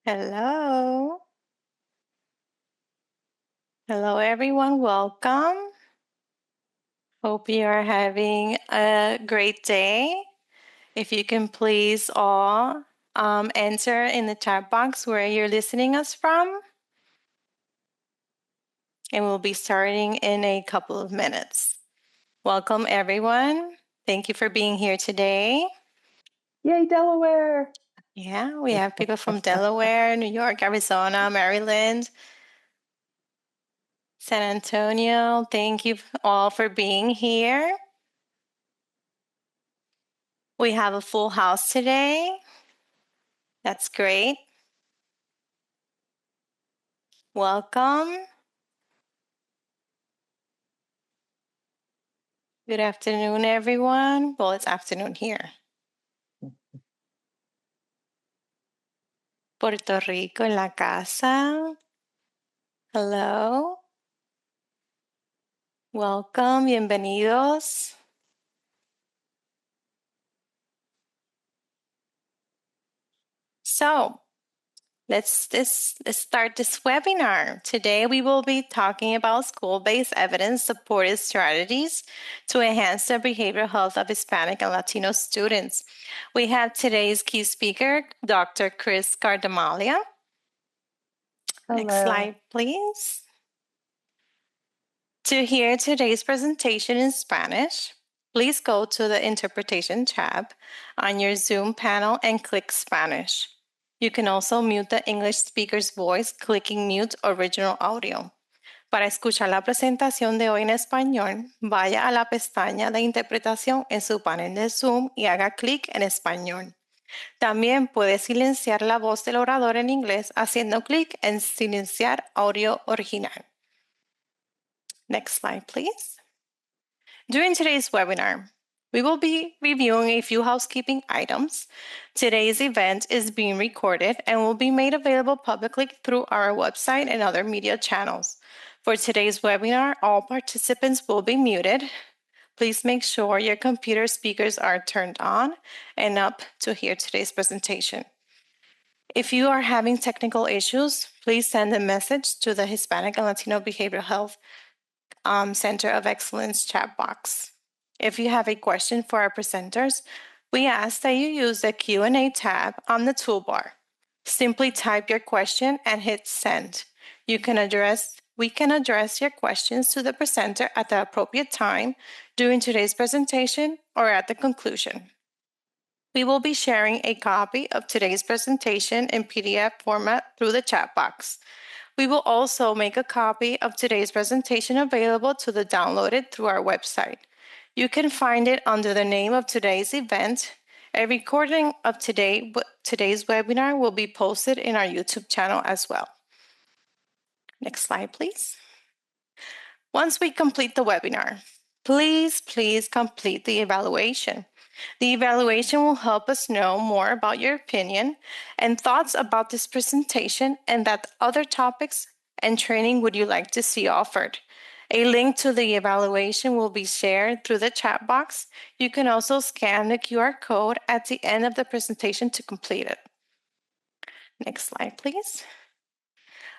Hello. Hello, everyone. Welcome. Hope you are having a great day. If you can please all enter in the chat box where you're listening us from. And we'll be starting in a couple of minutes. Welcome, everyone. Thank you for being here today. Yay, Delaware! Yeah, we have people from Delaware, New York, Arizona, Maryland, San Antonio. Thank you all for being here. We have a full house today. That's great. Welcome. Good afternoon, everyone. Well, it's afternoon here. Puerto Rico en la casa. Hello. Welcome. Bienvenidos. So, let's start this webinar. Today, we will be talking about school-based evidence-supported strategies to enhance the behavioral health of Hispanic and Latino students. We have today's key speaker, Dr. Chris Cardamalia. Next slide, please. To hear today's presentation in Spanish, please go to the Interpretation tab on your Zoom panel and click Spanish. You can also mute the English speaker's voice clicking Mute Original Audio. Para escuchar la presentación de hoy en español, vaya a la pestaña de interpretación en su panel de Zoom y haga clic en Español. También puede silenciar la voz del orador en inglés haciendo clic en Silenciar audio original. Next slide, please. During today's webinar, we will be reviewing a few housekeeping items. Today's event is being recorded and will be made available publicly through our website and other media channels. For today's webinar, all participants will be muted. Please make sure your computer speakers are turned on and up to hear today's presentation. If you are having technical issues, please send a message to the Hispanic and Latino Behavioral Health Center of Excellence chat box. If you have a question for our presenters, we ask that you use the Q&A tab on the toolbar. Simply type your question and hit send. We can address your questions to the presenter at the appropriate time during today's presentation or at the conclusion. We will be sharing a copy of today's presentation in PDF format through the chat box. We will also make a copy of today's presentation available to the downloaded through our website. You can find it under the name of today's event. A recording of today's webinar will be posted in our YouTube channel as well. Next slide, please. Once we complete the webinar, please complete the evaluation. The evaluation will help us know more about your opinion and thoughts about this presentation and that other topics and training would you like to see offered. A link to the evaluation will be shared through the chat box. You can also scan the QR code at the end of the presentation to complete it. Next slide, please.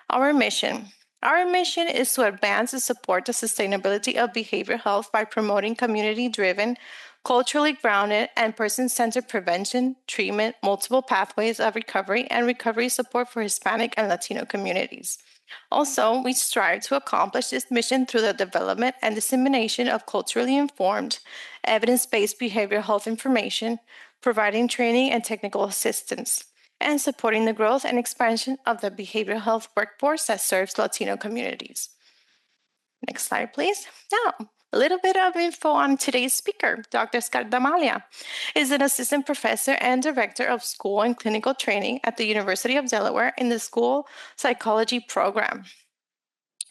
Our mission. Our mission is to advance and support the sustainability of behavioral health by promoting community-driven, culturally grounded, and person-centered prevention, treatment, multiple pathways of recovery, and recovery support for Hispanic and Latino communities. Also, we strive to accomplish this mission through the development and dissemination of culturally informed, evidence-based behavioral health information, providing training and technical assistance, and supporting the growth and expansion of the behavioral health workforce that serves Latino communities. Next slide, please. Now, a little bit of info on today's speaker. Dr. Scardamalia is an assistant professor and director of school and clinical training at the University of Delaware in the school psychology program.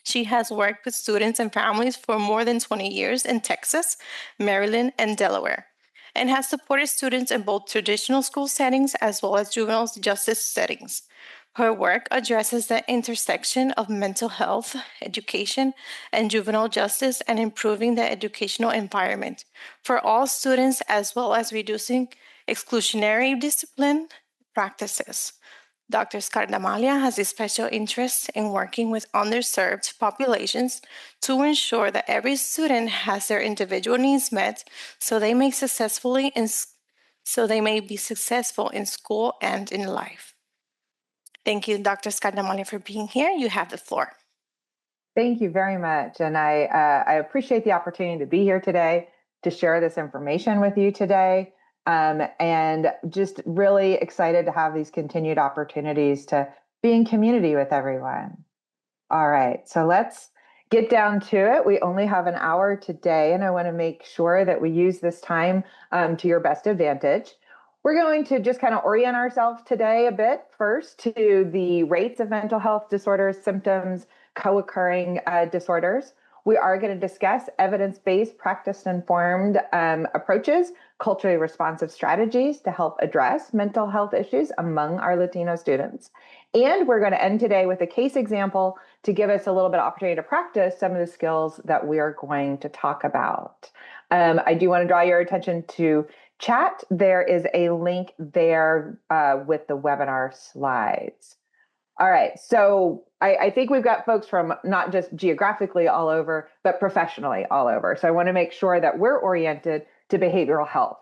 She has worked with students and families for more than 20 years in Texas, Maryland, and Delaware, and has supported students in both traditional school settings as well as juvenile justice settings. Her work addresses the intersection of mental health, education, and juvenile justice and improving the educational environment for all students as well as reducing exclusionary discipline practices. Dr. Scardamalia has a special interest in working with underserved populations to ensure that every student has their individual needs met so they may be successful in school and in life. Thank you, Dr. Scardamalia, for being here. You have the floor. Thank you very much. And I appreciate the opportunity to be here today to share this information with you today. And just really excited to have these continued opportunities to be in community with everyone. All right, so let's get down to it. We only have an hour today, and I want to make sure that we use this time to your best advantage. We're going to just kind of orient ourselves today a bit first to the rates of mental health disorders, symptoms, co-occurring disorders. We are going to discuss evidence-based, practice-informed approaches, culturally responsive strategies to help address mental health issues among our Latino students. And we're going to end today with a case example to give us a little bit of opportunity to practice some of the skills that we are going to talk about. I do want to draw your attention to chat. There is a link there with the webinar slides. All right, so I think we've got folks from not just geographically all over, but professionally all over. So I want to make sure that we're oriented to behavioral health.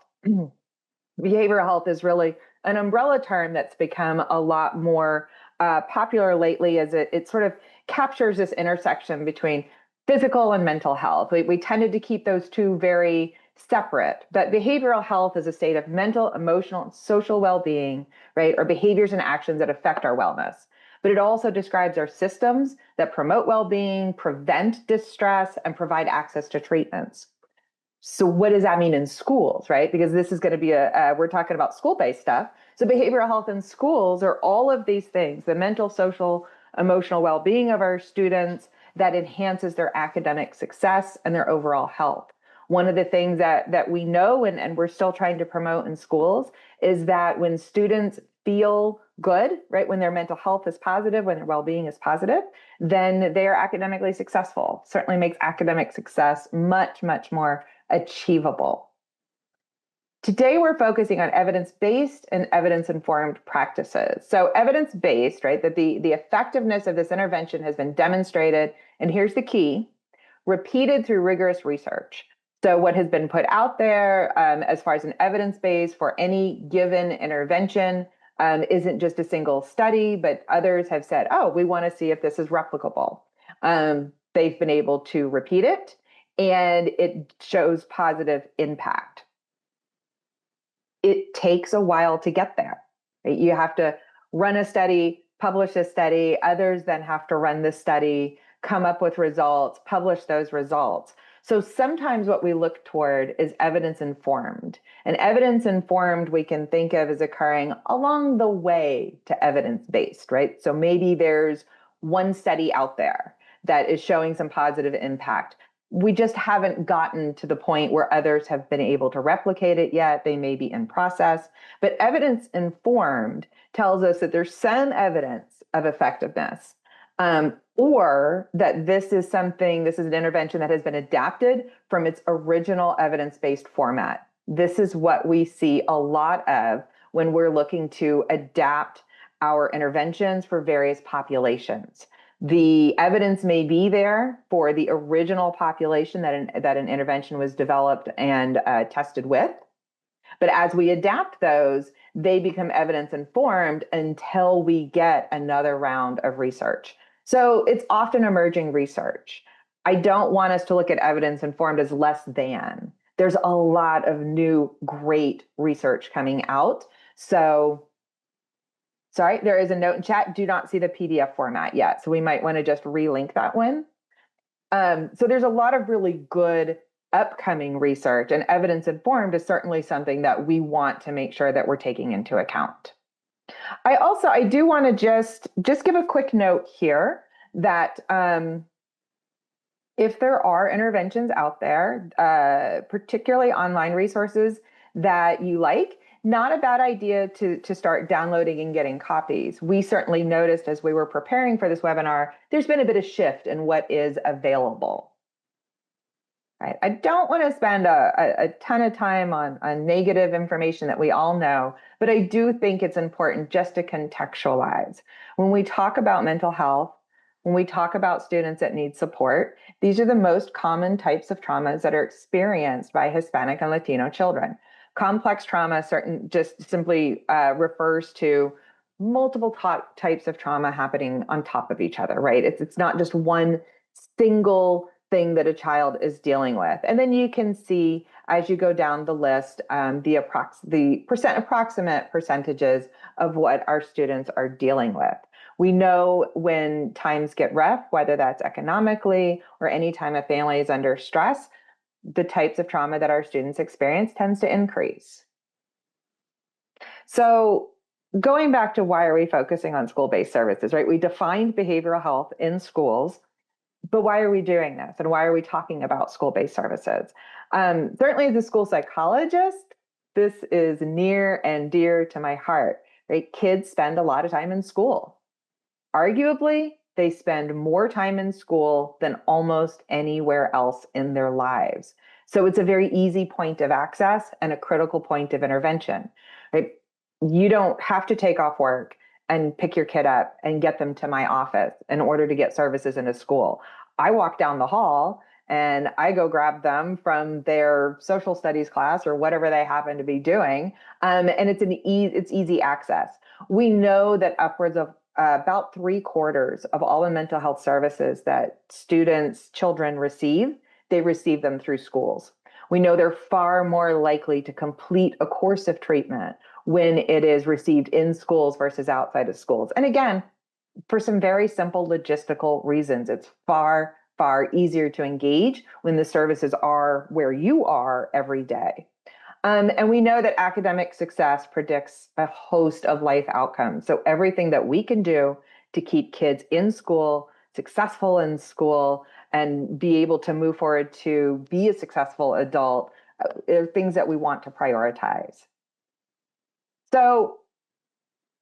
Behavioral health is really an umbrella term that's become a lot more popular lately as it sort of captures this intersection between physical and mental health. We tended to keep those two very separate, but behavioral health is a state of mental, emotional, and social well-being, right? Or behaviors and actions that affect our wellness. But it also describes our systems that promote well-being, prevent distress, and provide access to treatments. So what does that mean in schools, right? Because this is going to be we're talking about school-based stuff. So behavioral health in schools are all of these things, the mental, social, emotional well-being of our students that enhances their academic success and their overall health. One of the things that we know and we're still trying to promote in schools is that when students feel good, right, when their mental health is positive, when their well-being is positive, then they are academically successful. Certainly makes academic success much, much more achievable. Today, we're focusing on evidence-based and evidence-informed practices. So evidence-based, right, that the effectiveness of this intervention has been demonstrated, and here's the key, repeated through rigorous research. So what has been put out there as far as an evidence base for any given intervention isn't just a single study, but others have said, oh, we want to see if this is replicable. They've been able to repeat it, and it shows positive impact. It takes a while to get there. Right? You have to run a study, publish a study, others then have to run the study, come up with results, publish those results. So sometimes what we look toward is evidence informed. And evidence informed we can think of as occurring along the way to evidence based, right? So maybe there's one study out there that is showing some positive impact. We just haven't gotten to the point where others have been able to replicate it yet. They may be in process, but evidence informed tells us that there's some evidence of effectiveness, or that this is an intervention that has been adapted from its original evidence-based format. This is what we see a lot of when we're looking to adapt our interventions for various populations. The evidence may be there for the original population that an intervention was developed and tested with. But as we adapt those, they become evidence informed until we get another round of research. So it's often emerging research. I don't want us to look at evidence informed as less than. There's a lot of new great research coming out. So sorry, there is a note in chat. Do not see the PDF format yet. So we might want to just relink that one. So there's a lot of really good upcoming research, and evidence informed is certainly something that we want to make sure that we're taking into account. I do want to just give a quick note here that if there are interventions out there, particularly online resources that you like, not a bad idea to start downloading and getting copies. We certainly noticed as we were preparing for this webinar, there's been a bit of shift in what is available. Right. I don't want to spend a ton of time on negative information that we all know, but I do think it's important just to contextualize. When we talk about mental health, when we talk about students that need support, these are the most common types of traumas that are experienced by Hispanic and Latino children. Complex trauma certain just simply refers to multiple types of trauma happening on top of each other, right? It's not just one single thing that a child is dealing with. And then you can see as you go down the list the approximate percentages of what our students are dealing with. We know when times get rough, whether that's economically or any time a family is under stress, the types of trauma that our students experience tends to increase. So going back to why are we focusing on school-based services, right? We defined behavioral health in schools, but why are we doing this? And why are we talking about school-based services? Certainly as a school psychologist, this is near and dear to my heart, right? Kids spend a lot of time in school. Arguably, they spend more time in school than almost anywhere else in their lives. So it's a very easy point of access and a critical point of intervention, right? You don't have to take off work and pick your kid up and get them to my office in order to get services in a school. I walk down the hall and I go grab them from their social studies class or whatever they happen to be doing. And it's easy access. We know that upwards of about 3/4 of all the mental health services that children receive, they receive them through schools. We know they're far more likely to complete a course of treatment when it is received in schools versus outside of schools. And again, for some very simple logistical reasons, it's far, far easier to engage when the services are where you are every day. And we know that academic success predicts a host of life outcomes. So everything that we can do to keep kids in school, successful in school, and be able to move forward to be a successful adult are things that we want to prioritize. So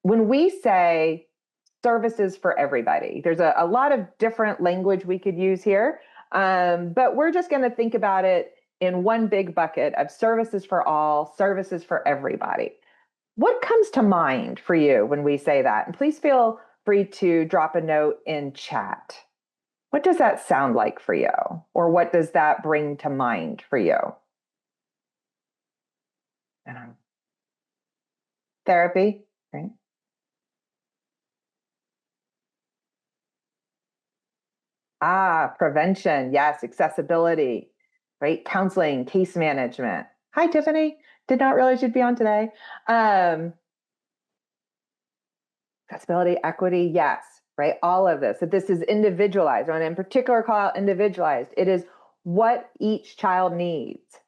when we say services for everybody, there's a lot of different language we could use here, but we're just going to think about it in one big bucket of services for all, services for everybody. What comes to mind for you when we say that? And please feel free to drop a note in chat. What does that sound like for you? Or what does that bring to mind for you? Therapy, right? Prevention. Yes, accessibility, right? Counseling, case management. Hi, Tiffany. Did not realize you'd be on today. Accessibility, equity, yes, right? All of this. That this is individualized, and in particular, call out individualized. It is what each child needs,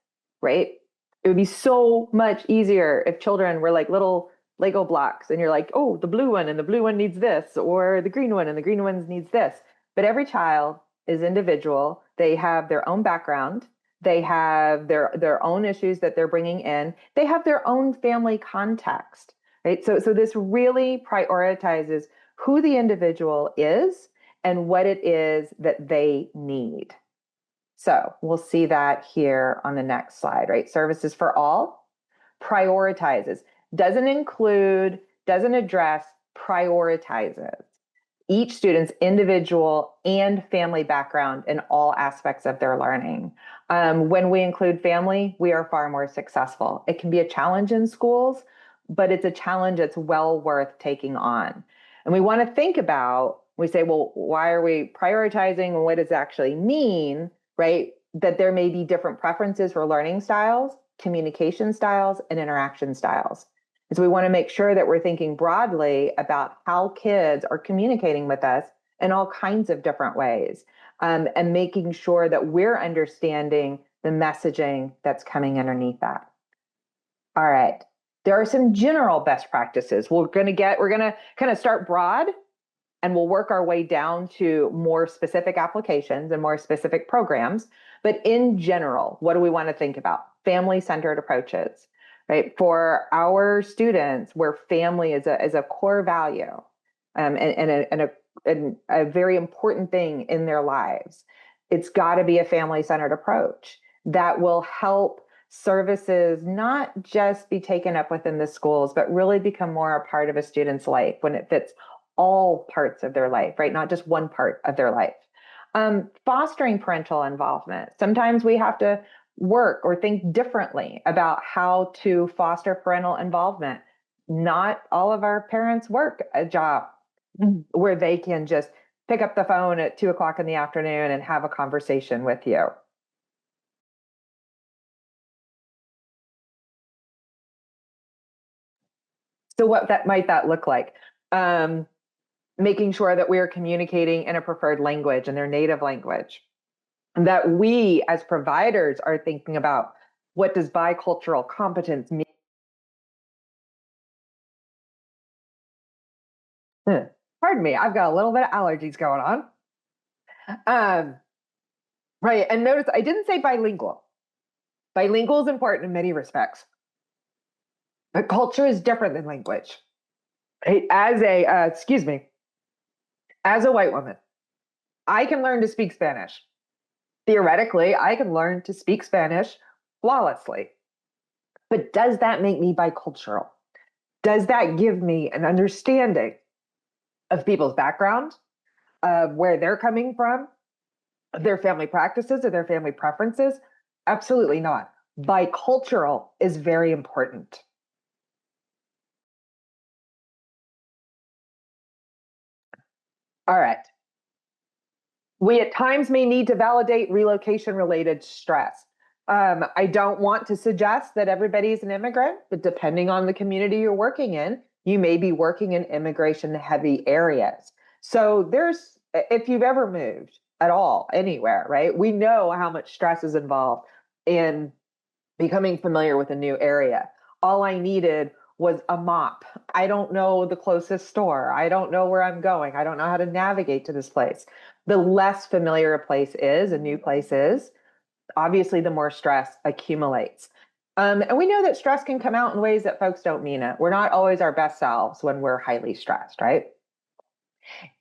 right? It would be so much easier if children were like little Lego blocks, and you're like, oh, the blue one and the blue one needs this, or the green one and the green one needs this. But every child is individual. They have their own background. They have their own issues that they're bringing in. They have their own family context, right? So this really prioritizes who the individual is and what it is that they need. So we'll see that here on the next slide, right? Services for all prioritizes, doesn't include, doesn't address, prioritizes each student's individual and family background in all aspects of their learning. When we include family, we are far more successful. It can be a challenge in schools, but it's a challenge that's well worth taking on. And we want to think about, we say, well, why are we prioritizing and what does it actually mean, right? That there may be different preferences for learning styles, communication styles, and interaction styles. So we want to make sure that we're thinking broadly about how kids are communicating with us in all kinds of different ways, and making sure that we're understanding the messaging that's coming underneath that. All right. There are some general best practices. We're going to kind of start broad and we'll work our way down to more specific applications and more specific programs. But in general, what do we want to think about? Family-centered approaches, right? For our students, where family is a core value, and a very important thing in their lives, it's got to be a family-centered approach. that will help services not just be taken up within the schools, but really become more a part of a student's life when it fits all parts of their life, right? Not just one part of their life. Fostering parental involvement. Sometimes we have to work or think differently about how to foster parental involvement. Not all of our parents work a job where they can just pick up the phone at 2 o'clock in the afternoon and have a conversation with you. So what that might that look like? Um, Making sure that we are communicating in a preferred language, in their native language. That we as providers are thinking about, what does bicultural competence mean? Pardon me, I've got a little bit of allergies going on. Um, right, and notice I didn't say bilingual. Bilingual is important in many respects, but culture is different than language. Right? As a white woman, I can learn to speak Spanish. Theoretically, I can learn to speak Spanish flawlessly. But does that make me bicultural? Does that give me an understanding of people's background, of where they're coming from, their family practices or their family preferences? Absolutely not. Bicultural is very important. All right. We at times may need to validate relocation related stress. I don't want to suggest that everybody's an immigrant, but depending on the community you're working in, you may be working in immigration heavy areas. So if you've ever moved at all, anywhere, right? We know how much stress is involved in becoming familiar with a new area. All I needed was a mop. I don't know the closest store. I don't know where I'm going. I don't know how to navigate to this place. The less familiar a place is, a new place is, obviously the more stress accumulates. And we know that stress can come out in ways that folks don't mean it. We're not always our best selves when we're highly stressed, right?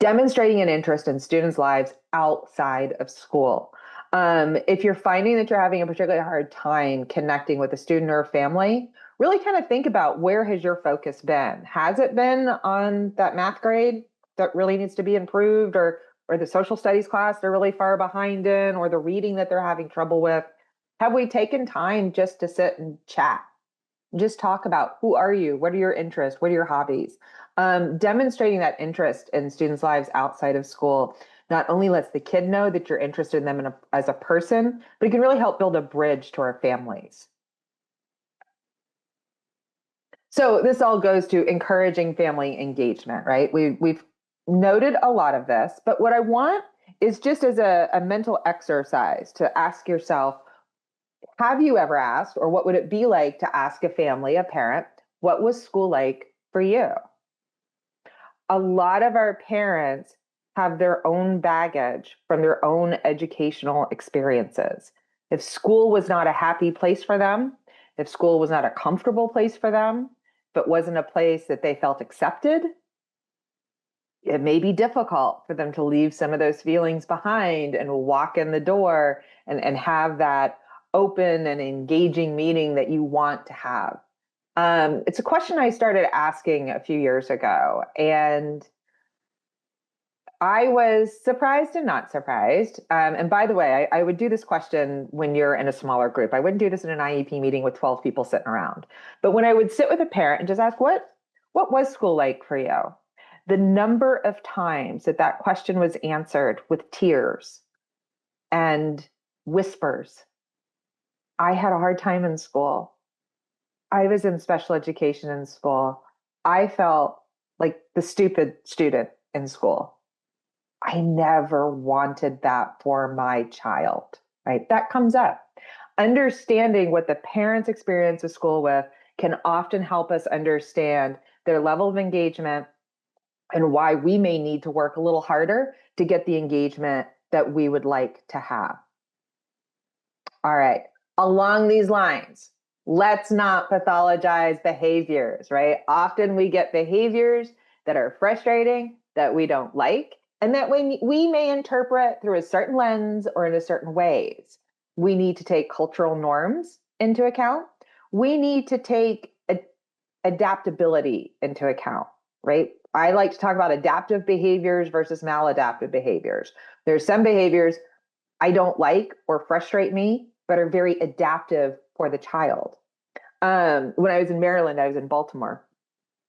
Demonstrating an interest in students' lives outside of school. If you're finding that you're having a particularly hard time connecting with a student or a family, really kind of think about, where has your focus been? Has it been on that math grade that really needs to be improved, or the social studies class they're really far behind in, or the reading that they're having trouble with? Have we taken time just to sit and chat? Just talk about, who are you? What are your interests? What are your hobbies? Demonstrating that interest in students' lives outside of school not only lets the kid know that you're interested in them as a person, but it can really help build a bridge to our families. So this all goes to encouraging family engagement, right? We've noted a lot of this, but what I want is just as a mental exercise to ask yourself, have you ever asked, or what would it be like to ask a family, a parent, what was school like for you? A lot of our parents have their own baggage from their own educational experiences. If school was not a happy place for them, if school was not a comfortable place for them, if it wasn't a place that they felt accepted, it may be difficult for them to leave some of those feelings behind and walk in the door and have that open and engaging meeting that you want to have. It's a question I started asking a few years ago, and I was surprised and not surprised. And by the way, I would do this question when you're in a smaller group. I wouldn't do this in an IEP meeting with 12 people sitting around. But when I would sit with a parent and just ask, what was school like for you? The number of times that that question was answered with tears and whispers. I had a hard time in school. I was in special education in school. I felt like the stupid student in school. I never wanted that for my child, right? That comes up. Understanding what the parents experience with school with can often help us understand their level of engagement and why we may need to work a little harder to get the engagement that we would like to have. All right. Along these lines, let's not pathologize behaviors, right? Often we get behaviors that are frustrating, that we don't like, and that we may interpret through a certain lens or in a certain ways. We need to take cultural norms into account. We need to take adaptability into account, right? I like to talk about adaptive behaviors versus maladaptive behaviors. There's some behaviors I don't like or frustrate me, but are very adaptive for the child. When I was in Maryland, I was in Baltimore.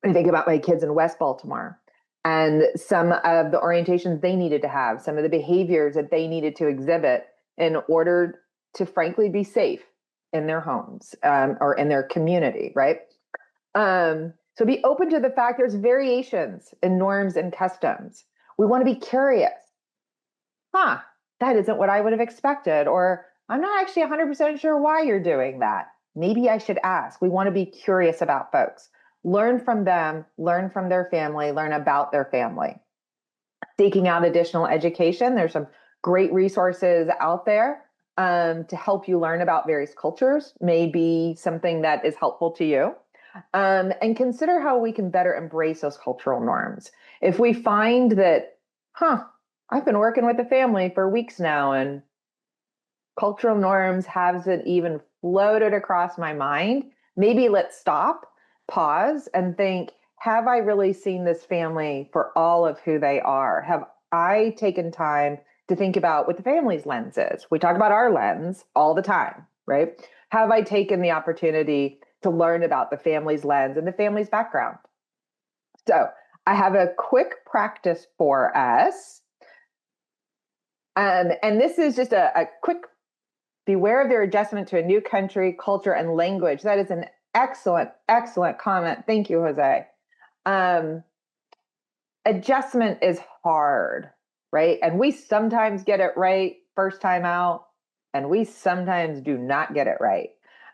I think about my kids in West Baltimore and some of the orientations they needed to have, some of the behaviors that they needed to exhibit in order to, frankly, be safe in their homes or in their community, right? So be open to the fact there's variations in norms and customs. We want to be curious. Huh, that isn't what I would have expected. Or I'm not actually 100% sure why you're doing that. Maybe I should ask. We want to be curious about folks. Learn from them, learn from their family, learn about their family. Seeking out additional education. There's some great resources out there to help you learn about various cultures, may be something that is helpful to you. And consider how we can better embrace those cultural norms. If we find that, I've been working with the family for weeks now, and cultural norms hasn't even floated across my mind, maybe let's stop, pause, and think, have I really seen this family for all of who they are? Have I taken time to think about what the family's lens is? We talk about our lens all the time, right? Have I taken the opportunity to learn about the family's lens and the family's background? So I have a quick practice for us. And this is just a quick beware of their adjustment to a new country, culture, and language. That is an excellent, excellent comment. Thank you, Jose. Adjustment is hard, right? And we sometimes get it right first time out, and we sometimes do not get it right.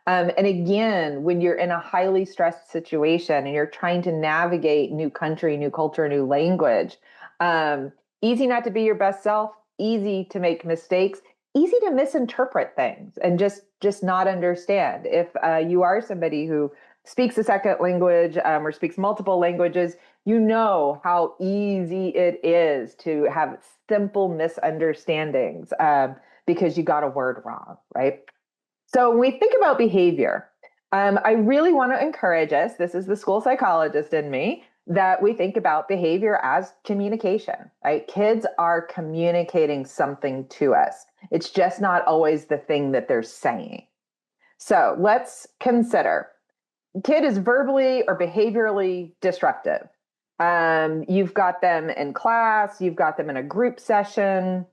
And again, when you're in a highly stressed situation and you're trying to navigate new country, new culture, new language, easy not to be your best self, easy to make mistakes, easy to misinterpret things and just not understand. If you are somebody who speaks a second language or speaks multiple languages, you know how easy it is to have simple misunderstandings because you got a word wrong, right? So when we think about behavior, I really want to encourage us, this is the school psychologist in me, that we think about behavior as communication, right? Kids are communicating something to us. It's just not always the thing that they're saying. So let's consider kid is verbally or behaviorally disruptive. You've got them in class, you've got them in a group session,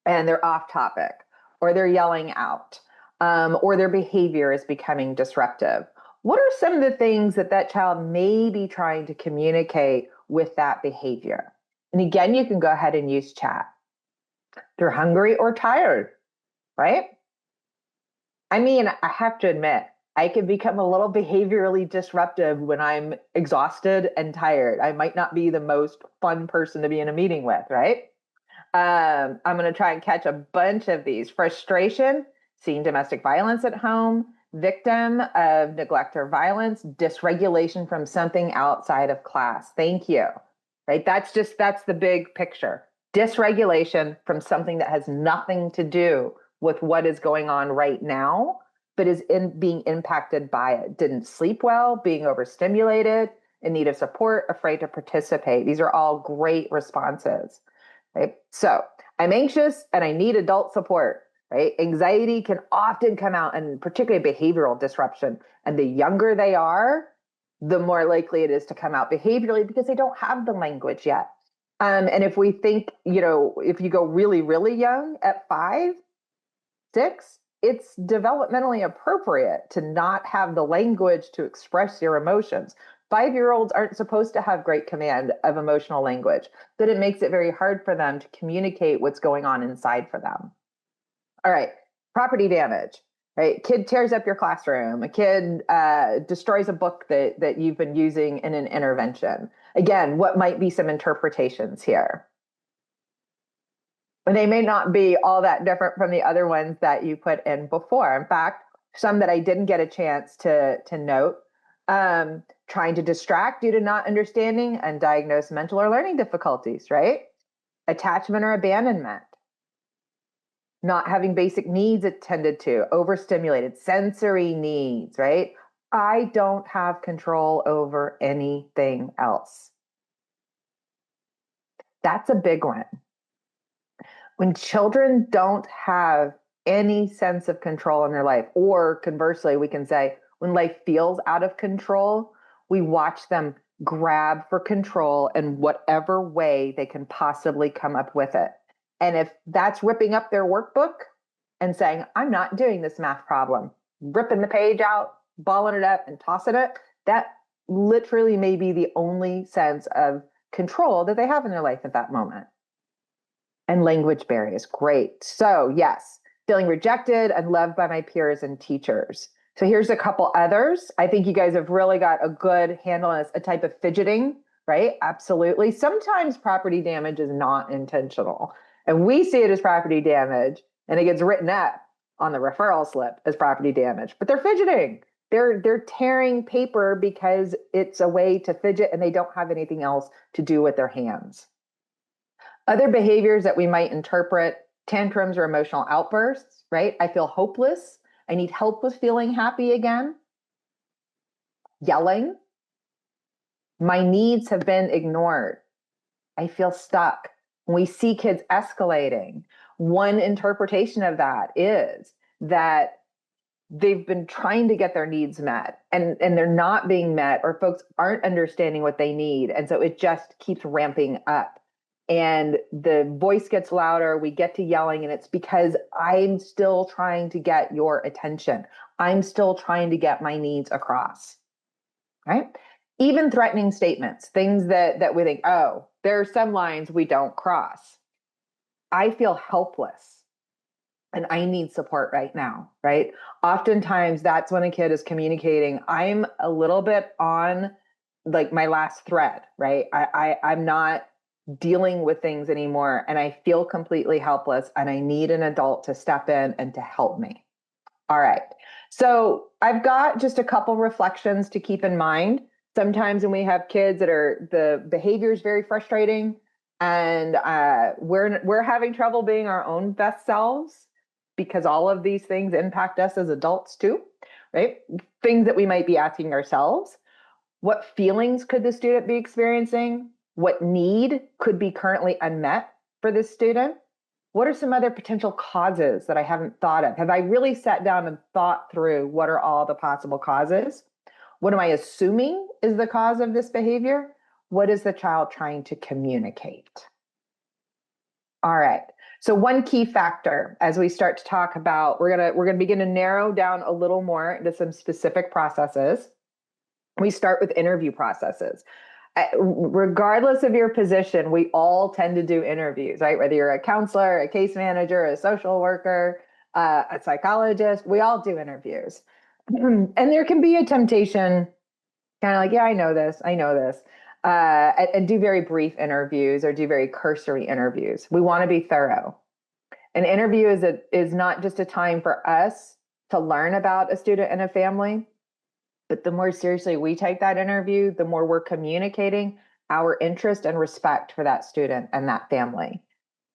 and they're off topic, or they're yelling out, or their behavior is becoming disruptive. What are some of the things that that child may be trying to communicate with that behavior? And again, you can go ahead and use chat. They're hungry or tired, right? I mean, I have to admit, I can become a little behaviorally disruptive when I'm exhausted and tired. I might not be the most fun person to be in a meeting with, right? I'm going to try and catch a bunch of these. Frustration, seeing domestic violence at home, victim of neglect or violence, dysregulation from something outside of class. Thank you. Right? That's the big picture. Dysregulation from something that has nothing to do with what is going on right now, but is being impacted by it. Didn't sleep well, being overstimulated, in need of support, afraid to participate. These are all great responses. Right? So I'm anxious and I need adult support. Right? Anxiety can often come out, and particularly behavioral disruption. And the younger they are, the more likely it is to come out behaviorally because they don't have the language yet. And if we think, if you go really, really young at 5, 6, it's developmentally appropriate to not have the language to express your emotions. 5-year-olds aren't supposed to have great command of emotional language, but it makes it very hard for them to communicate what's going on inside for them. All right, property damage, right? Kid tears up your classroom. A kid destroys a book that you've been using in an intervention. Again, what might be some interpretations here? And they may not be all that different from the other ones that you put in before. In fact, some that I didn't get a chance to note, trying to distract due to not understanding and diagnose mental or learning difficulties, right? Attachment or abandonment. not having basic needs attended to, overstimulated, sensory needs, right? I don't have control over anything else. That's a big one. When children don't have any sense of control in their life, or conversely, we can say when life feels out of control, we watch them grab for control in whatever way they can possibly come up with it. And if that's ripping up their workbook and saying, I'm not doing this math problem, ripping the page out, balling it up, and tossing it, that literally may be the only sense of control that they have in their life at that moment. And language barriers, great. So, yes, feeling rejected and loved by my peers and teachers. So, here's a couple others. I think you guys have really got a good handle on this, a type of fidgeting, right? Absolutely. Sometimes property damage is not intentional, and we see it as property damage, and it gets written up on the referral slip as property damage, but they're fidgeting. They're tearing paper because it's a way to fidget and they don't have anything else to do with their hands. Other behaviors that we might interpret, tantrums or emotional outbursts, right? I feel hopeless. I need help with feeling happy again. Yelling. My needs have been ignored. I feel stuck. When we see kids escalating, one interpretation of that is that they've been trying to get their needs met and they're not being met, or folks aren't understanding what they need. And so it just keeps ramping up. And the voice gets louder, we get to yelling, and it's because I'm still trying to get your attention. I'm still trying to get my needs across, right? Even threatening statements, things that we think, oh, there are some lines we don't cross. I feel helpless and I need support right now, right? Oftentimes that's when a kid is communicating, I'm a little bit on like my last thread, right? I'm not dealing with things anymore and I feel completely helpless and I need an adult to step in and to help me. All right. So I've got just a couple reflections to keep in mind. Sometimes when we have kids that are, the behavior is very frustrating and we're having trouble being our own best selves because all of these things impact us as adults too, right? Things that we might be asking ourselves. What feelings could the student be experiencing? What need could be currently unmet for this student? What are some other potential causes that I haven't thought of? Have I really sat down and thought through what are all the possible causes? What am I assuming is the cause of this behavior? What is the child trying to communicate? All right. So one key factor as we start to talk about, we're gonna begin to narrow down a little more into some specific processes. We start with interview processes. Regardless of your position, we all tend to do interviews, right? Whether you're a counselor, a case manager, a social worker, a psychologist, we all do interviews. And there can be a temptation, kind of like, yeah, I know this, and do very brief interviews or do very cursory interviews. We want to be thorough. An interview is not just a time for us to learn about a student and a family, but the more seriously we take that interview, the more we're communicating our interest and respect for that student and that family.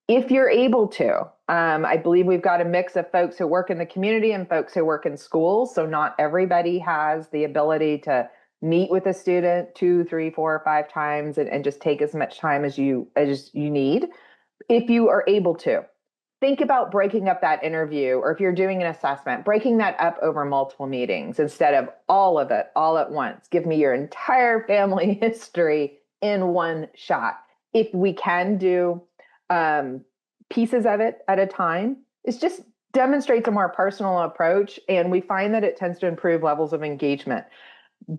If you're able to, I believe we've got a mix of folks who work in the community and folks who work in schools. So not everybody has the ability to meet with a student 2, 3, 4, or 5 times and just take as much time as you need. If you are able to, think about breaking up that interview, or if you're doing an assessment, breaking that up over multiple meetings instead of all of it all at once. Give me your entire family history in one shot. If we can do pieces of it at a time, it just demonstrates a more personal approach, and we find that it tends to improve levels of engagement.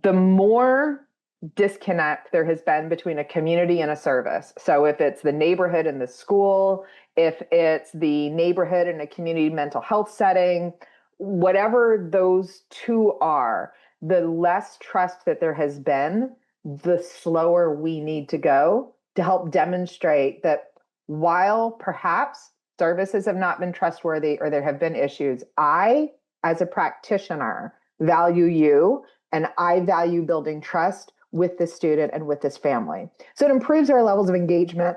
The more disconnect there has been between a community and a service. So if it's the neighborhood and the school, if it's the neighborhood and a community mental health setting, whatever those two are, the less trust that there has been, the slower we need to go to help demonstrate that while perhaps services have not been trustworthy or there have been issues, I, as a practitioner, value you and I value building trust with this student and with this family. So it improves our levels of engagement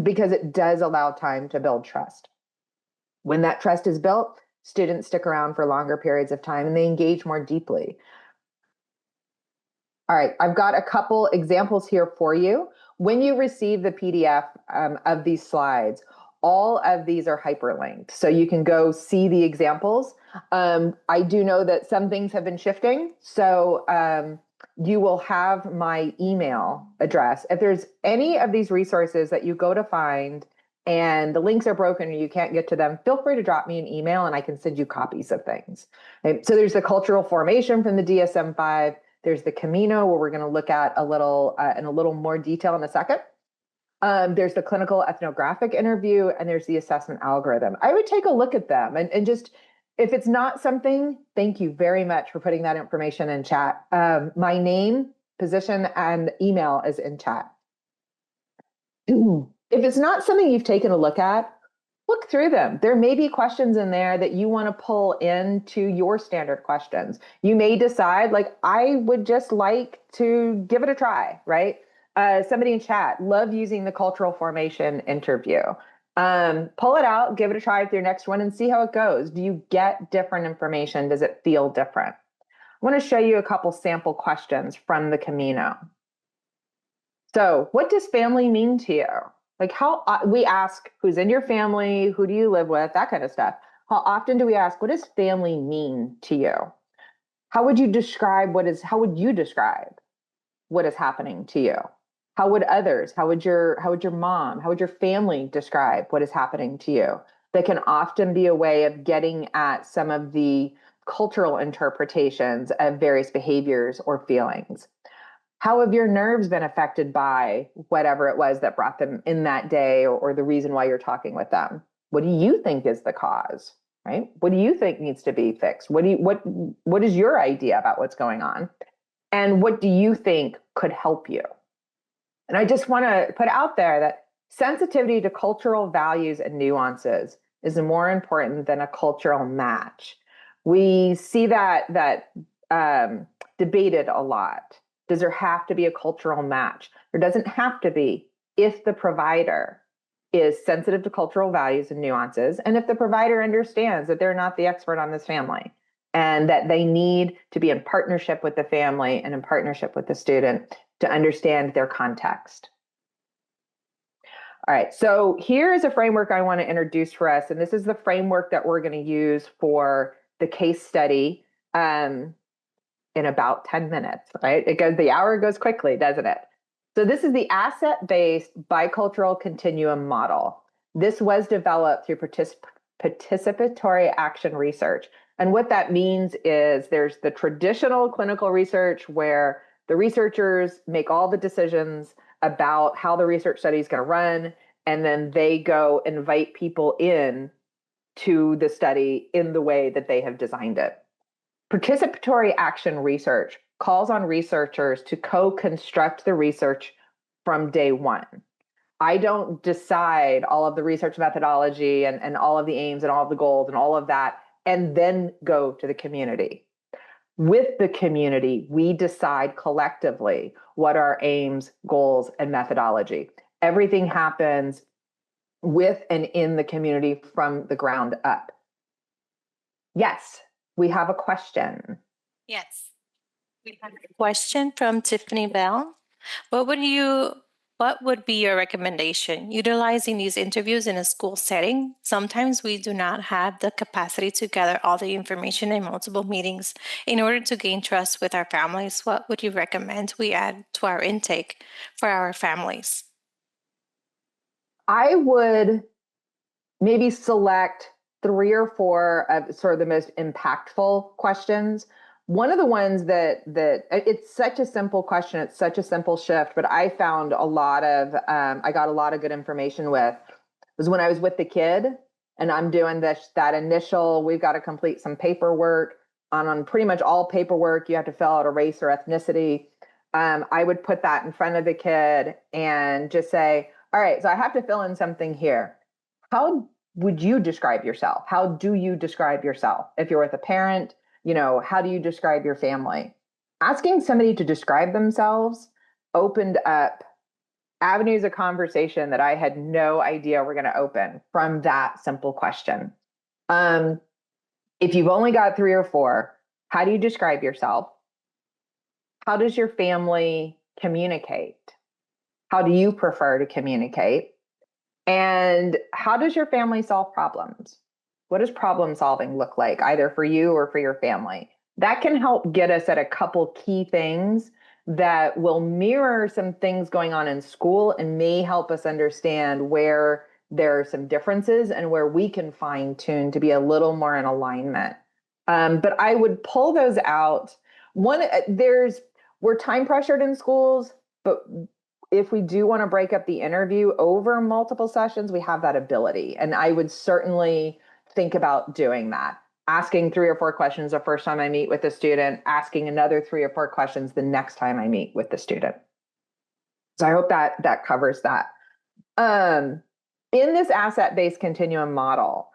because it does allow time to build trust. When that trust is built, students stick around for longer periods of time and they engage more deeply. All right, I've got a couple examples here for you. When you receive the PDF of these slides, all of these are hyperlinked, so you can go see the examples. I do know that some things have been shifting, so you will have my email address. If there's any of these resources that you go to find and the links are broken or you can't get to them, feel free to drop me an email and I can send you copies of things. Okay, so there's the cultural formation from the DSM-5. There's the Camino, where we're going to look at a little in a little more detail in a second. There's the clinical ethnographic interview, and there's the assessment algorithm. I would take a look at them and just, if it's not something, thank you very much for putting that information in chat. My name, position, and email is in chat. If it's not something you've taken a look at, look through them. There may be questions in there that you want to pull into your standard questions. You may decide, like, I would just like to give it a try, right? Somebody in chat, love using the cultural formation interview. Pull it out, give it a try with your next one and see how it goes. Do you get different information? Does it feel different? I want to show you a couple sample questions from the Camino. So, what does family mean to you? Like, how we ask who's in your family, who do you live with, that kind of stuff. How often do we ask, what does family mean to you? How would you describe how would you describe what is happening to you? How would others, how would your mom, how would your family describe what is happening to you? That can often be a way of getting at some of the cultural interpretations of various behaviors or feelings. How have your nerves been affected by whatever it was that brought them in that day, or the reason why you're talking with them? What do you think is the cause, right? What do you think needs to be fixed? What is your idea about what's going on? And what do you think could help you? And I just want to put out there that sensitivity to cultural values and nuances is more important than a cultural match. We see that debated a lot. Does there have to be a cultural match? There doesn't have to be, if the provider is sensitive to cultural values and nuances, and if the provider understands that they're not the expert on this family and that they need to be in partnership with the family and in partnership with the student to understand their context. All right, so here is a framework I want to introduce for us, and this is the framework that we're going to use for the case study in about 10 minutes, right? The hour goes quickly, doesn't it? So this is the asset-based bicultural continuum model. This was developed through participatory action research. And what that means is there's the traditional clinical research where the researchers make all the decisions about how the research study is going to run, and then they go invite people in to the study in the way that they have designed it. Participatory action research calls on researchers to co-construct the research from day one. I don't decide all of the research methodology and all of the aims and all of the goals and all of that, and then go to the community. With the community, we decide collectively what our aims, goals, and methodology. Everything happens with and in the community from the ground up. Yes, we have a question. Yes. We have a question from Tiffany Bell. What would be your recommendation utilizing these interviews in a school setting? Sometimes we do not have the capacity to gather all the information in multiple meetings. In order to gain trust with our families, what would you recommend we add to our intake for our families? I would maybe select 3 or 4 of sort of the most impactful questions. One of the ones that it's such a simple question, it's such a simple shift, but I found I got a lot of good information with, was when I was with the kid and I'm doing that initial, we've got to complete some paperwork. On pretty much all paperwork, you have to fill out a race or ethnicity. I would put that in front of the kid and just say, all right, so I have to fill in something here. How would you describe yourself? How do you describe yourself? If you're with a parent, how do you describe your family? Asking somebody to describe themselves opened up avenues of conversation that I had no idea were going to open from that simple question. Um, if you've only got three or four, how do you describe yourself? How does your family communicate? How do you prefer to communicate? And how does your family solve problems? What does problem solving look like, either for you or for your family? That can help get us at a couple key things that will mirror some things going on in school and may help us understand where there are some differences and where we can fine tune to be a little more in alignment. But I would pull those out. We're time pressured in schools, but if we do want to break up the interview over multiple sessions, we have that ability. And I would certainly think about doing that. Asking three or four questions the first time I meet with the student, asking another three or four questions the next time I meet with the student. So I hope that covers that. In this asset-based continuum model,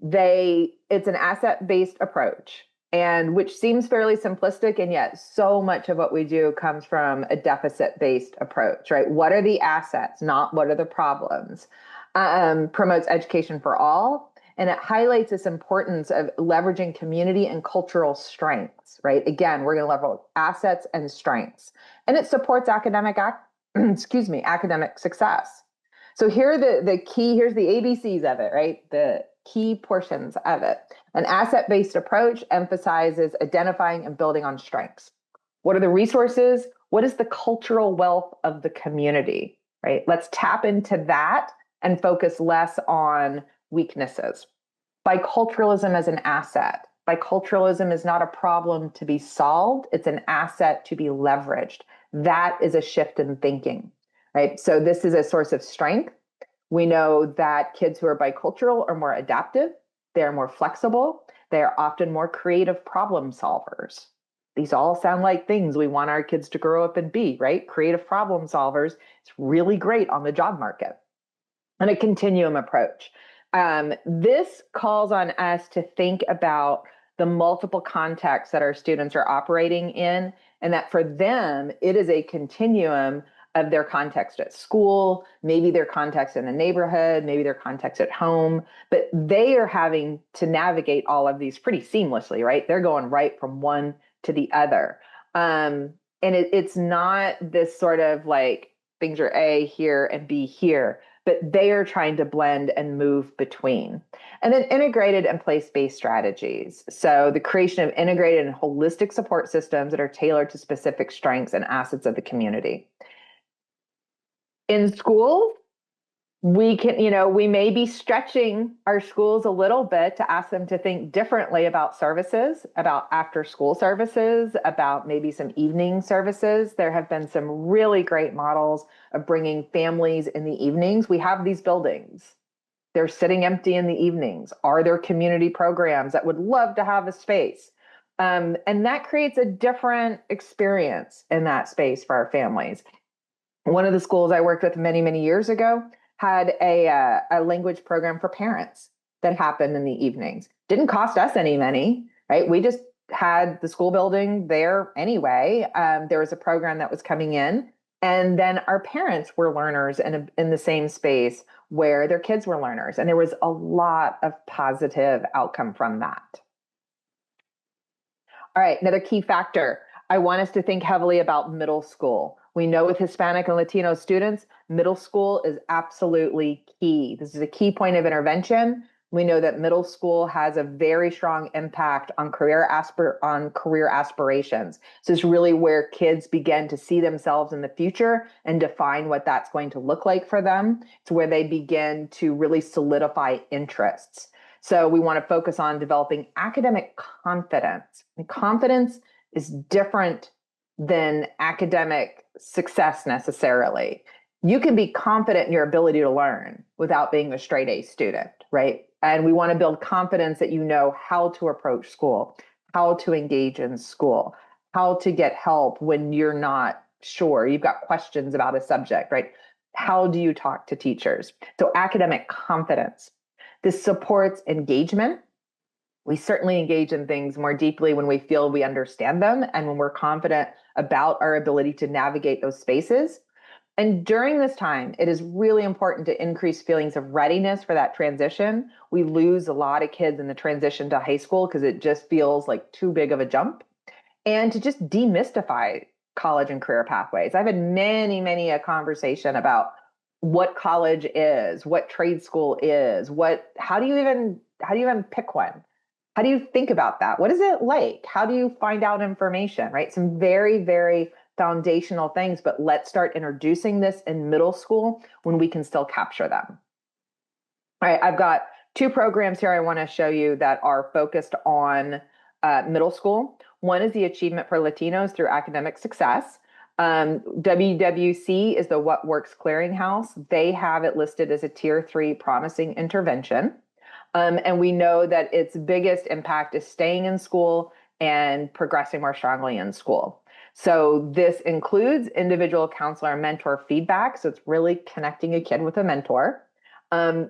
it's an asset-based approach, and which seems fairly simplistic, and yet so much of what we do comes from a deficit-based approach, right? What are the assets, not what are the problems? Promotes education for all, and it highlights this importance of leveraging community and cultural strengths, right? Again, we're going to leverage assets and strengths, and it supports academic success. So here's the ABCs of it, right? The key portions of it. An asset-based approach emphasizes identifying and building on strengths. What are the resources? What is the cultural wealth of the community, right? Let's tap into that and focus less on weaknesses. Biculturalism as an asset. Biculturalism is not a problem to be solved, it's an asset to be leveraged. That is a shift in thinking, right? So this is a source of strength. We know that kids who are bicultural are more adaptive, they're more flexible, they are often more creative problem solvers. These all sound like things we want our kids to grow up and be, right? Creative problem solvers. It's really great on the job market. And a continuum approach. This calls on us to think about the multiple contexts that our students are operating in, and that for them, it is a continuum of their context at school, maybe their context in the neighborhood, maybe their context at home, but they are having to navigate all of these pretty seamlessly, right? They're going right from one to the other. And it's not this sort of like things are A here and B here, but they are trying to blend and move between. And then integrated and place-based strategies. So the creation of integrated and holistic support systems that are tailored to specific strengths and assets of the community. In schools, we may be stretching our schools a little bit to ask them to think differently about services, about after school services, about maybe some evening services. There have been some really great models of bringing families in the evenings. We have these buildings. They're sitting empty in the evenings. Are there community programs that would love to have a space? And that creates a different experience in that space for our families. One of the schools I worked with many, many years ago had a language program for parents that happened in the evenings. Didn't cost us any money, right? We just had the school building there anyway. There was a program that was coming in, and then our parents were learners in the same space where their kids were learners, and there was a lot of positive outcome from that. All right, another key factor. I want us to think heavily about middle school. We know with Hispanic and Latino students, middle school is absolutely key. This is a key point of intervention. We know that middle school has a very strong impact on career aspirations. So it's really where kids begin to see themselves in the future and define what that's going to look like for them. It's where they begin to really solidify interests. So we want to focus on developing academic confidence. And confidence is different than academic success necessarily. You can be confident in your ability to learn without being a straight A student, right? And we want to build confidence that you know how to approach school, how to engage in school, how to get help when you're not sure, you've got questions about a subject, right? How do you talk to teachers? So academic confidence. This supports engagement. We certainly engage in things more deeply when we feel we understand them and when we're confident about our ability to navigate those spaces. And during this time, it is really important to increase feelings of readiness for that transition. We lose a lot of kids in the transition to high school because it just feels like too big of a jump. And to just demystify college and career pathways. I've had many a conversation about what college is, what trade school is, how do you even pick one? How do you think about that? What is it like? How do you find out information, right? Some very foundational things, but let's start introducing this in middle school when we can still capture them. All right, I've got two programs here I want to show you that are focused on middle school. One is the Achievement for Latinos through Academic Success. WWC is the What Works Clearinghouse. They have it listed as a Tier 3 promising intervention. And we know that its biggest impact is staying in school and progressing more strongly in school. So this includes individual counselor and mentor feedback. So it's really connecting a kid with a mentor.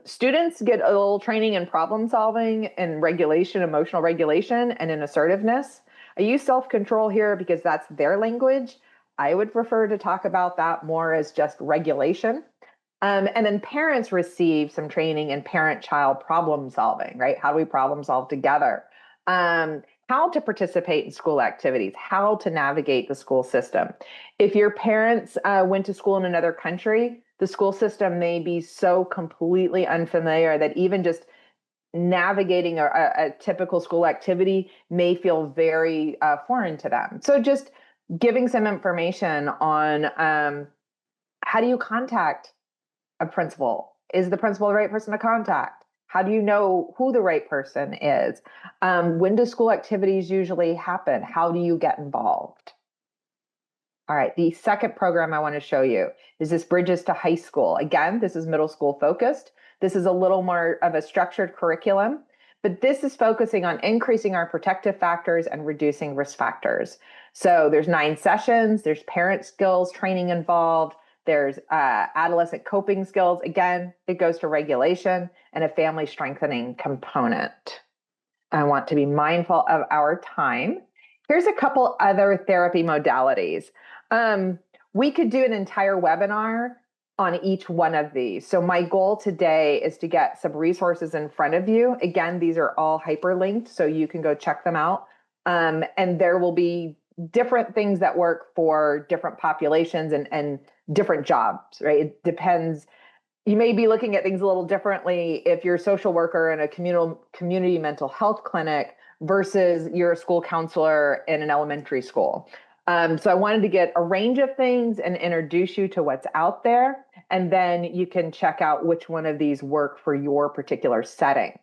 Students get a little training in problem solving and regulation, emotional regulation, and in assertiveness. I use self-control here because that's their language. I would prefer to talk about that more as just regulation. And then parents receive some training in parent-child problem solving, right? How do we problem solve together? How to participate in school activities, how to navigate the school system. If your parents went to school in another country, the school system may be so completely unfamiliar that even just navigating a typical school activity may feel very foreign to them. So just giving some information on how do you contact a principal? Is the principal the right person to contact? How do you know who the right person is? When do school activities usually happen? How do you get involved? All right, the second program I want to show you is this Bridges to High School. Again, this is middle school focused. This is a little more of a structured curriculum, but this is focusing on increasing our protective factors and reducing risk factors. So there's 9 sessions, there's parent skills training involved, there's adolescent coping skills. Again, it goes to regulation and a family strengthening component. I want to be mindful of our time. Here's a couple other therapy modalities. We could do an entire webinar on each one of these. So my goal today is to get some resources in front of you. Again, these are all hyperlinked, so you can go check them out. And there will be different things that work for different populations and different jobs, right? It depends. You may be looking at things a little differently if you're a social worker in a community mental health clinic versus you're a school counselor in an elementary school. So I wanted to get a range of things and introduce you to what's out there, and then you can check out which one of these work for your particular setting.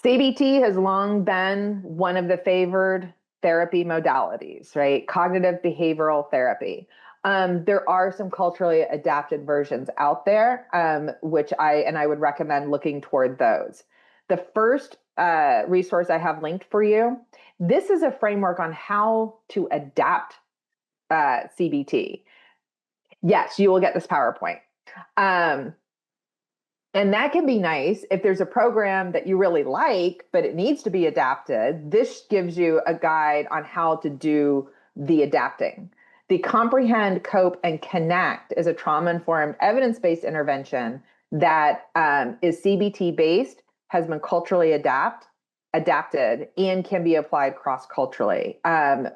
CBT has long been one of the favored therapy modalities, right? Cognitive behavioral therapy. There are some culturally adapted versions out there, which I would recommend looking toward those. The first resource I have linked for you, this is a framework on how to adapt CBT. Yes, you will get this PowerPoint. And that can be nice if there's a program that you really like, but it needs to be adapted. This gives you a guide on how to do the adapting. The Comprehend, Cope, and Connect is a trauma-informed, evidence-based intervention that is CBT-based, has been culturally adapted, and can be applied cross-culturally.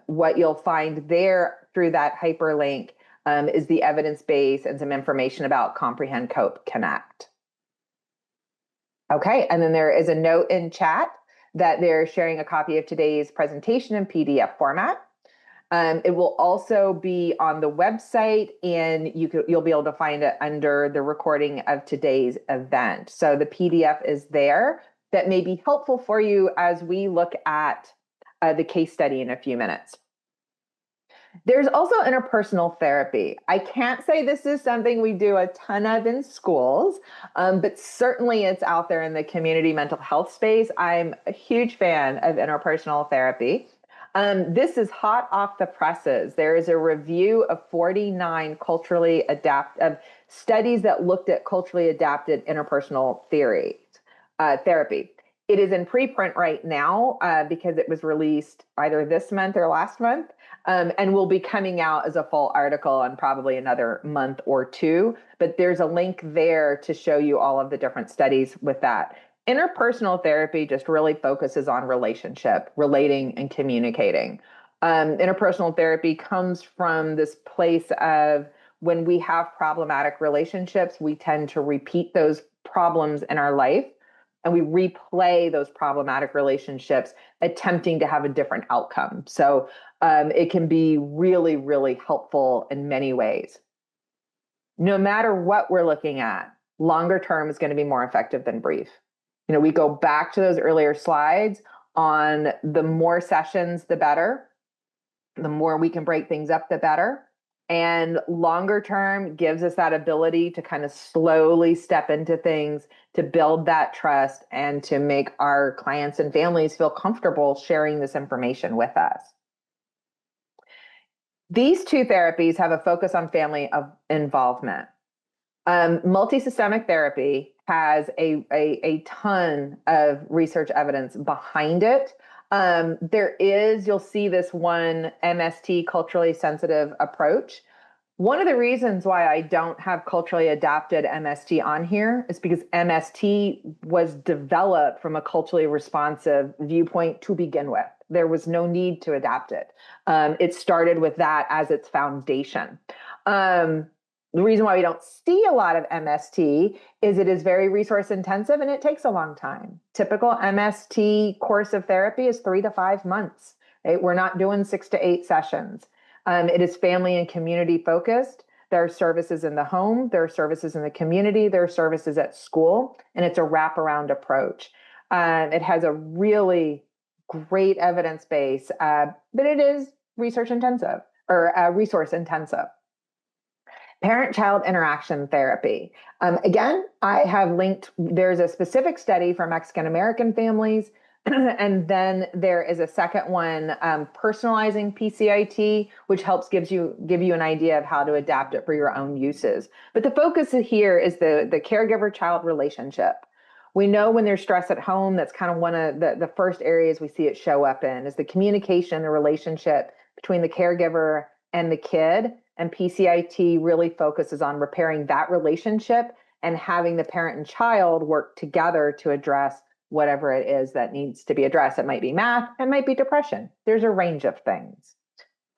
What you'll find there through that hyperlink is the evidence base and some information about Comprehend, Cope, Connect. Okay, and then there is a note in chat that they're sharing a copy of today's presentation in PDF format. It will also be on the website, and you'll be able to find it under the recording of today's event. So the PDF is there. That may be helpful for you as we look at the case study in a few minutes. There's also interpersonal therapy. I can't say this is something we do a ton of in schools, but certainly it's out there in the community mental health space. I'm a huge fan of interpersonal therapy. This is hot off the presses. There is a review of 49 culturally adapted studies that looked at culturally adapted interpersonal therapy. It is in preprint right now because it was released either this month or last month, and will be coming out as a full article in probably another month or two. But there's a link there to show you all of the different studies with that. Interpersonal therapy just really focuses on relationship, relating, and communicating. Interpersonal therapy comes from this place of when we have problematic relationships, we tend to repeat those problems in our life and we replay those problematic relationships, attempting to have a different outcome. So it can be really, really helpful in many ways. No matter what we're looking at, longer term is going to be more effective than brief. We go back to those earlier slides on the more sessions, the better. The more we can break things up, the better. And longer term gives us that ability to kind of slowly step into things, to build that trust, and to make our clients and families feel comfortable sharing this information with us. These two therapies have a focus on family involvement. Multisystemic therapy has a ton of research evidence behind it. You'll see this one MST, culturally sensitive approach. One of the reasons why I don't have culturally adapted MST on here is because MST was developed from a culturally responsive viewpoint to begin with. There was no need to adapt it. It started with that as its foundation. The reason why we don't see a lot of MST is it is very resource intensive and it takes a long time. Typical MST course of therapy is 3 to 5 months. Right? We're not doing 6 to 8 sessions. It is family and community focused. There are services in the home, there are services in the community, there are services at school, and it's a wraparound approach. It has a really great evidence base, but it is research intensive or resource intensive. Parent-child interaction therapy. Again, I have linked, there's a specific study for Mexican-American families, and then there is a second one, personalizing PCIT, which helps give you an idea of how to adapt it for your own uses. But the focus here is the caregiver-child relationship. We know when there's stress at home, that's kind of one of the first areas we see it show up in, is the communication, the relationship between the caregiver and the kid. And PCIT really focuses on repairing that relationship and having the parent and child work together to address whatever it is that needs to be addressed. It might be math, it might be depression. There's a range of things.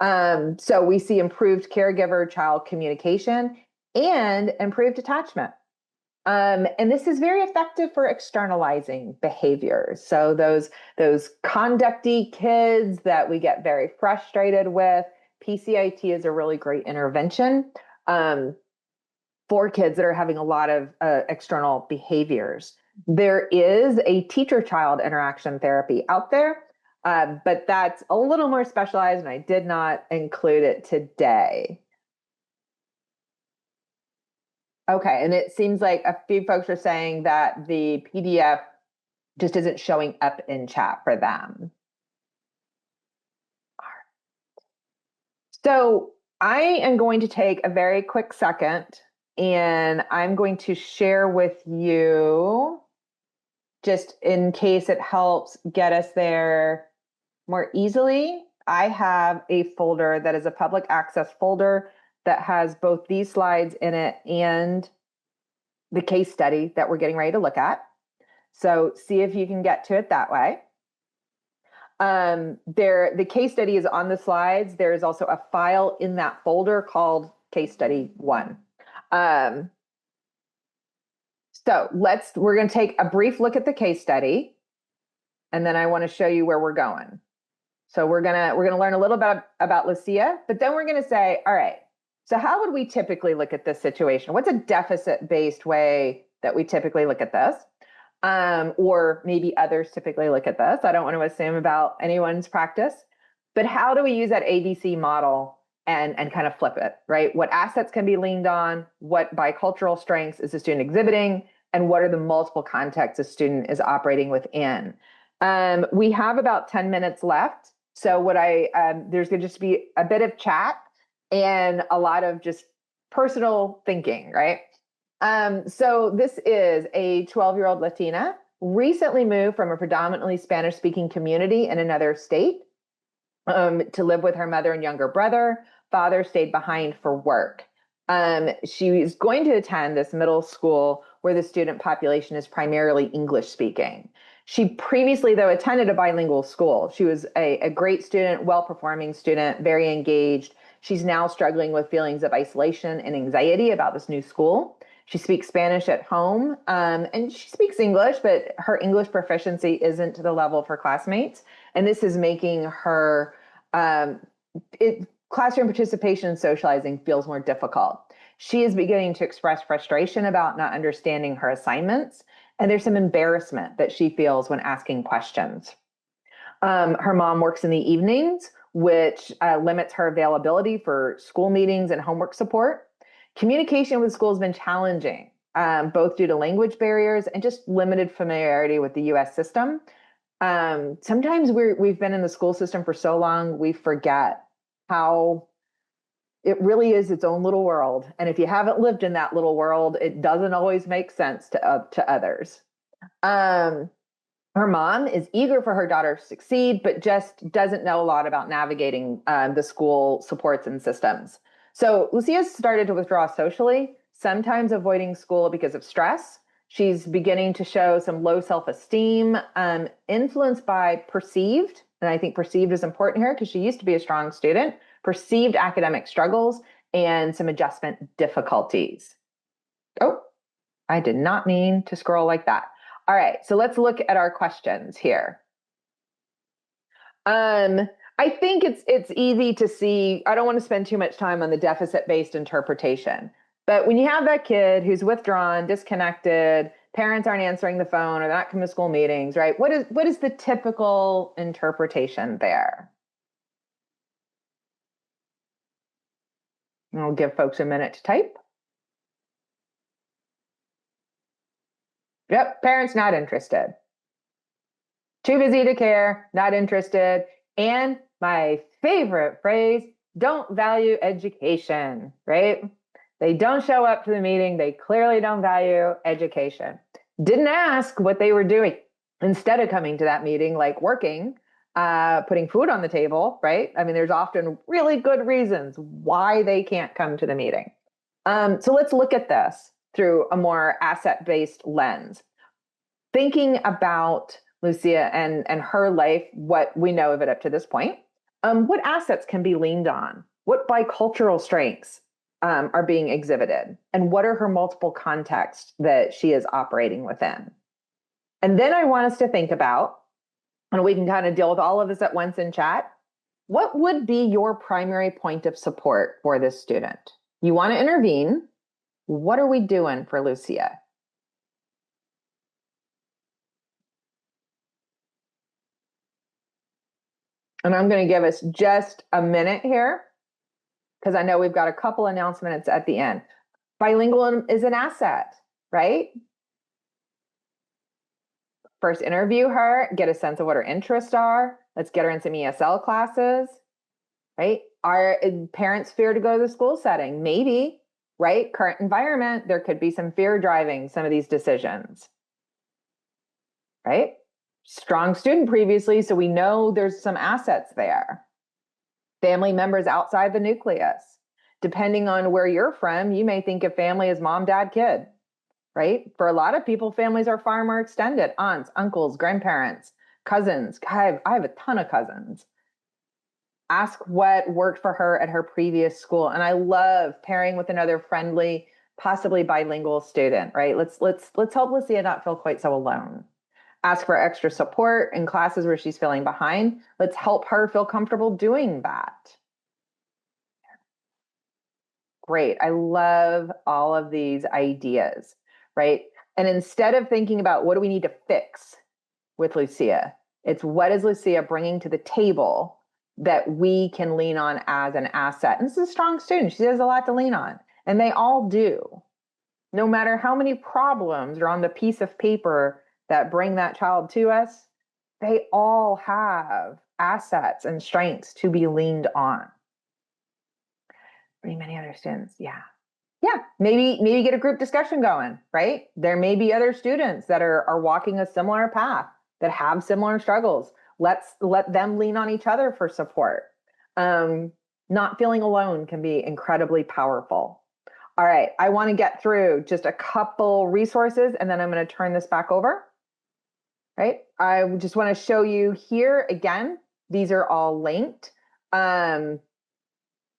So we see improved caregiver-child communication and improved attachment. And this is very effective for externalizing behaviors. So those conducty kids that we get very frustrated with, PCIT is a really great intervention for kids that are having a lot of external behaviors. There is a teacher-child interaction therapy out there, but that's a little more specialized, and I did not include it today. Okay, and it seems like a few folks are saying that the PDF just isn't showing up in chat for them. So I am going to take a very quick second and I'm going to share with you, just in case it helps get us there more easily. I have a folder that is a public access folder that has both these slides in it and the case study that we're getting ready to look at. So see if you can get to it that way. The case study is on the slides. There is also a file in that folder called Case Study 1. So we're going to take a brief look at the case study, and then I want to show you where we're going. So we're gonna learn a little bit about Lucia, but then we're going to say, all right, so how would we typically look at this situation? What's a deficit-based way that we typically look at this? Or maybe others typically look at this. I don't want to assume about anyone's practice, but how do we use that ABC model and kind of flip it, right? What assets can be leaned on? What bicultural strengths is the student exhibiting? And what are the multiple contexts a student is operating within? We have about 10 minutes left. So there's going to just be a bit of chat and a lot of just personal thinking, right? So this is a 12-year-old Latina recently moved from a predominantly Spanish-speaking community in another state to live with her mother and younger brother. Father stayed behind for work. She is going to attend this middle school where the student population is primarily English speaking. She previously, though, attended a bilingual school. She was a great student, well-performing student, very engaged. She's now struggling with feelings of isolation and anxiety about this new school. She speaks Spanish at home, and she speaks English, but her English proficiency isn't to the level of her classmates. And this is making her classroom participation and socializing feels more difficult. She is beginning to express frustration about not understanding her assignments, and there's some embarrassment that she feels when asking questions. Her mom works in the evenings, which limits her availability for school meetings and homework support. Communication with school has been challenging, both due to language barriers and just limited familiarity with the US system. Sometimes we've been in the school system for so long, we forget how it really is its own little world. And if you haven't lived in that little world, it doesn't always make sense to others. Her mom is eager for her daughter to succeed, but just doesn't know a lot about navigating the school supports and systems. So Lucia started to withdraw socially, sometimes avoiding school because of stress. She's beginning to show some low self-esteem, influenced by perceived, and I think perceived is important here because she used to be a strong student, perceived academic struggles, and some adjustment difficulties. Oh, I did not mean to scroll like that. All right, so let's look at our questions here. I think it's easy to see. I don't want to spend too much time on the deficit-based interpretation. But when you have that kid who's withdrawn, disconnected, parents aren't answering the phone, or they're not coming to school meetings, right? What is the typical interpretation there? And I'll give folks a minute to type. Yep, parents not interested. Too busy to care, not interested. And my favorite phrase, don't value education, right? They don't show up to the meeting. They clearly don't value education. Didn't ask what they were doing instead of coming to that meeting, like working, putting food on the table, right? I mean, there's often really good reasons why they can't come to the meeting. So let's look at this through a more asset-based lens. Thinking about Lucia and her life, what we know of it up to this point, what assets can be leaned on? What bicultural strengths are being exhibited? And what are her multiple contexts that she is operating within? And then I want us to think about, and we can kind of deal with all of this at once in chat, what would be your primary point of support for this student? You want to intervene. What are we doing for Lucia? And I'm going to give us just a minute here because I know we've got a couple announcements at the end. Bilingual is an asset, right? First, interview her, get a sense of what her interests are. Let's get her in some ESL classes, right? Are parents fear to go to the school setting? Maybe, right? Current environment, there could be some fear driving some of these decisions, right? Strong student previously, so we know there's some assets there. Family members outside the nucleus. Depending on where you're from, you may think of family as mom, dad, kid, right? For a lot of people, families are far more extended: aunts, uncles, grandparents, cousins. I have a ton of cousins. Ask what worked for her at her previous school. And I love pairing with another friendly, possibly bilingual student, right? Let's help Lucia not feel quite so alone. Ask for extra support in classes where she's feeling behind. Let's help her feel comfortable doing that. Great. I love all of these ideas, right? And instead of thinking about what do we need to fix with Lucia, it's what is Lucia bringing to the table that we can lean on as an asset. And this is a strong student. She has a lot to lean on, and they all do. No matter how many problems are on the piece of paper that bring that child to us, they all have assets and strengths to be leaned on. Many other students, yeah. Yeah, maybe get a group discussion going, right? There may be other students that are walking a similar path that have similar struggles. Let them lean on each other for support. Um, Not feeling alone can be incredibly powerful. All right, I want to get through just a couple resources and then I'm going to turn this back over. Right? I just want to show you here again. These are all linked. Um,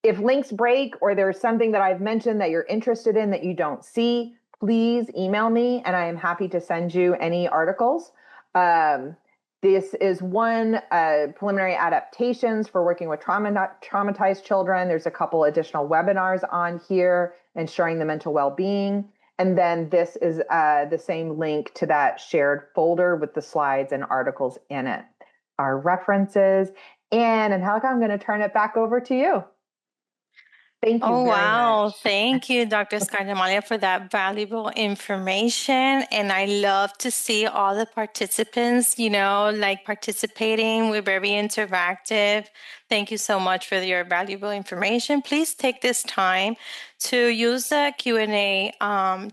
if links break or there's something that I've mentioned that you're interested in that you don't see, please email me and I am happy to send you any articles. Um, this is one preliminary adaptations for working with traumatized children. There's a couple additional webinars on here ensuring the mental well-being. And then this is the same link to that shared folder with the slides and articles in it. Our references. And Angelica, I'm going to turn it back over to you. Thank you Oh, very wow. much. Thank you, Dr. Scardamalia, for that valuable information. And I love to see all the participants, like participating. We're very interactive. Thank you so much for your valuable information. Please take this time to use the Q&A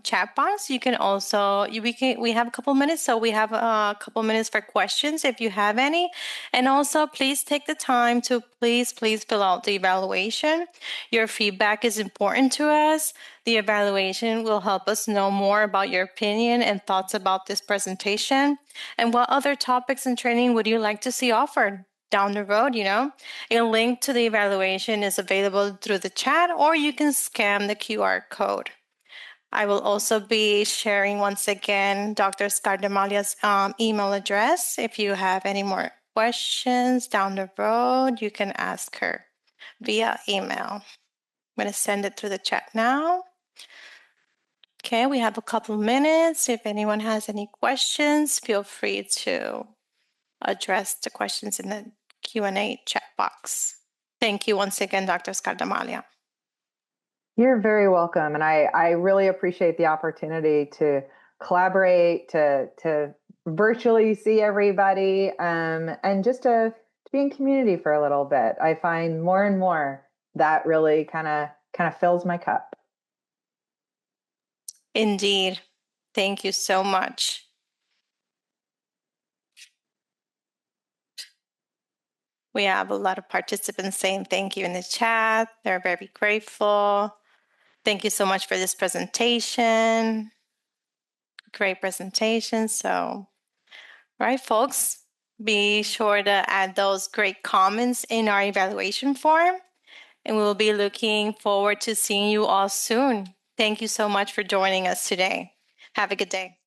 chat box. You can also, we have a couple minutes, so we have a couple minutes for questions if you have any. And also, please take the time to please fill out the evaluation. Your feedback is important to us. The evaluation will help us know more about your opinion and thoughts about this presentation. And what other topics and training would you like to see offered down the road? A link to the evaluation is available through the chat, or you can scan the QR code. I will also be sharing once again Dr. Scardamalia's email address. If you have any more questions down the road, you can ask her via email. I'm going to send it through the chat now. Okay, we have a couple minutes. If anyone has any questions, feel free to address the questions in the Q&A chat box. Thank you once again, Dr. Scardamalia. You're very welcome. And I really appreciate the opportunity to collaborate, to virtually see everybody, and just to be in community for a little bit. I find more and more that really kind of fills my cup. Indeed. Thank you so much. We have a lot of participants saying thank you in the chat. They're very grateful. Thank you so much for this presentation. Great presentation. So, right, folks, be sure to add those great comments in our evaluation form, and we will be looking forward to seeing you all soon. Thank you so much for joining us today. Have a good day.